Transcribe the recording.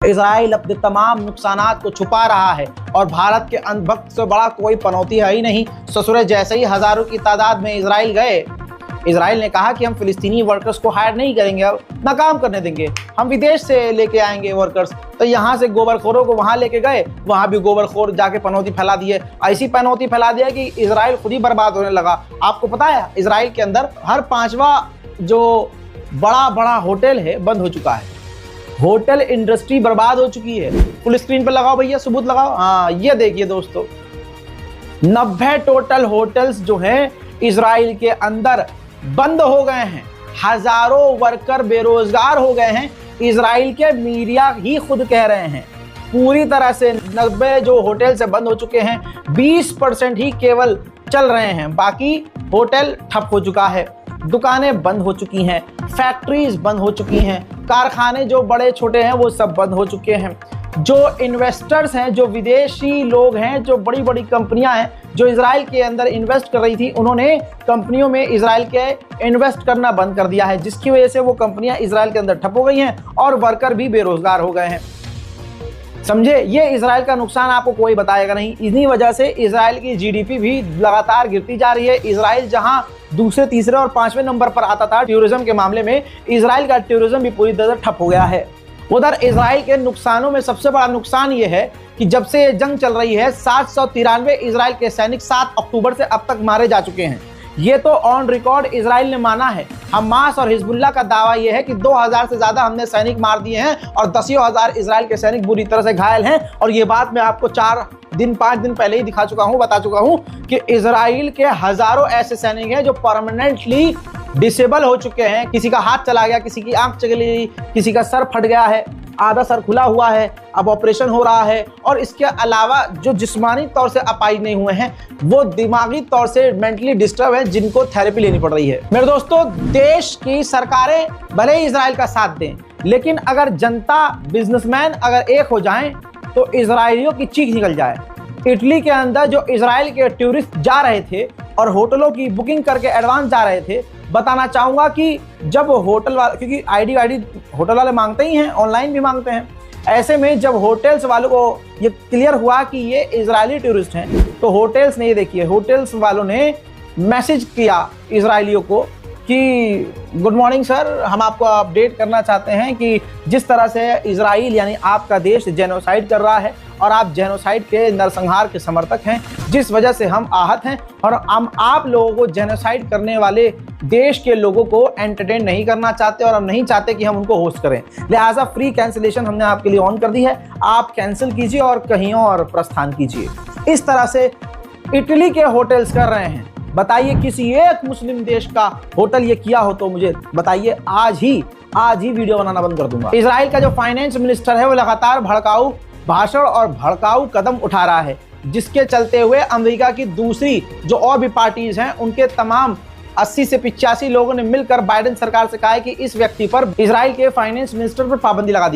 Israel अपने तमाम नुकसानात को छुपा रहा है और भारत के अंधभक्त से बड़ा कोई पनौती है ही नहीं। ससुरे जैसे ही हजारों की तादाद में इजराइल गए, इजराइल ने कहा कि हम फिलिस्तीनी वर्कर्स को हायर नहीं करेंगे, अब ना काम करने देंगे, हम विदेश से लेके आएंगे वर्कर्स। तो यहाँ से गोबरखोरों को वहाँ लेके गए, वहाँ भी गोबरखोर जाके पनौती फैला दिए। ऐसी पनौती फैला दिया कि इजराइल खुद ही बर्बाद होने लगा। आपको पता है इजराइल के अंदर हर 5वां जो बड़ा होटल है बंद हो चुका है। होटल इंडस्ट्री बर्बाद हो चुकी है। फुल स्क्रीन पर लगाओ भैया, सबूत लगाओ। हाँ, ये देखिए दोस्तों, 90 टोटल होटल्स जो हैं इजराइल के अंदर बंद हो गए हैं। हजारों वर्कर बेरोजगार हो गए हैं। इजराइल के मीडिया ही खुद कह रहे हैं पूरी तरह से 90 जो होटल से बंद हो चुके हैं, 20% ही केवल चल रहे हैं, बाकी होटल ठप हो चुका है। दुकानें बंद हो चुकी हैं, फैक्ट्रीज बंद हो चुकी हैं, कारखाने जो बड़े छोटे हैं वो सब बंद हो चुके हैं। जो इन्वेस्टर्स हैं, जो विदेशी लोग हैं, जो बड़ी बड़ी कंपनियां हैं जो इजराइल के अंदर इन्वेस्ट कर रही थी, उन्होंने कंपनियों में इजराइल के इन्वेस्ट करना बंद कर दिया है, जिसकी वजह से वो कंपनियां इजराइल के अंदर ठप हो गई हैं और वर्कर भी बेरोजगार हो गए हैं। समझे, ये इजराइल का नुकसान आपको कोई बताएगा नहीं। इन्हीं वजह से इजराइल की जीडीपी भी लगातार गिरती जा रही है। इजराइल जहां दूसरे, तीसरे और 5वें नंबर पर आता था टूरिज्म के मामले में, इजराइल का टूरिज्म भी पूरी तरह ठप हो गया है। उधर इजराइल के नुकसानों में सबसे बड़ा नुकसान ये है कि जब से ये जंग चल रही है 793 इजराइल के सैनिक 7 अक्टूबर से अब तक मारे जा चुके हैं। ये तो ऑन रिकॉर्ड इजराइल ने माना है। हमास और हिजबुल्लाह का दावा यह है कि 2000 से ज्यादा हमने सैनिक मार दिए हैं और 10,000 इजराइल के सैनिक बुरी तरह से घायल हैं। और ये बात मैं आपको 5 दिन पहले ही बता चुका हूं कि इजराइल के हजारों ऐसे सैनिक हैं जो परमानेंटली डिसेबल हो चुके हैं। किसी का हाथ चला गया, किसी की आंख चली गई, किसी का सर फट गया है, आधा सर खुला हुआ है, अब ऑपरेशन हो रहा है। और इसके अलावा जो जिस्मानी तौर से अपाहिज नहीं हुए हैं, वो दिमागी तौर से मेंटली डिस्टर्ब है, जिनको थेरेपी लेनी पड़ रही है। मेरे दोस्तों, देश की सरकारें भले ही इजराइल का साथ दें, लेकिन अगर जनता, बिजनेसमैन अगर एक हो जाएं तो इजरायलियों की चीख निकल जाए। इटली के अंदर जो इजराइल के टूरिस्ट जा रहे थे और होटलों की बुकिंग करके एडवांस जा रहे थे, बताना चाहूंगा कि जब होटल वाले, क्योंकि आईडी होटल वाले मांगते ही हैं, ऑनलाइन भी मांगते हैं, ऐसे में जब होटल्स वालों को ये क्लियर हुआ कि ये इजरायली टूरिस्ट हैं, तो होटल्स ने, ये देखिए, होटल्स वालों ने मैसेज किया इजरायलियों को कि गुड मॉर्निंग सर, हम आपको अपडेट करना चाहते हैं कि जिस तरह से इजराइल यानी आपका देश जेनोसाइड कर रहा है और आप जेनोसाइड के नरसंहार के समर्थक हैं, जिस वजह से हम आहत हैं और हम आप लोगों को, जेनोसाइड करने वाले देश के लोगों को एंटरटेन नहीं करना चाहते और हम नहीं चाहते कि हम उनको होस्ट करें। लिहाजा फ्री कैंसिलेशन हमने आपके लिए ऑन कर दी है, आप कैंसिल कीजिए और कहीं और प्रस्थान कीजिए। इस तरह से इटली के होटल्स कर रहे हैं। बताइए किसी एक मुस्लिम देश का होटल ये किया हो तो मुझे बताइए, आज ही वीडियो बनाना बंद कर दूंगा। इजराइल का जो फाइनेंस मिनिस्टर है वो लगातार भड़काऊ भाषण और भड़काऊ कदम उठा रहा है, जिसके चलते हुए अमेरिका की दूसरी जो और भी पार्टीज हैं, उनके तमाम 80 से 85 लोगों ने मिलकर बाइडेन सरकार से कहा है कि इस व्यक्ति पर, इजराइल के फाइनेंस मिनिस्टर पर पाबंदी लगा दी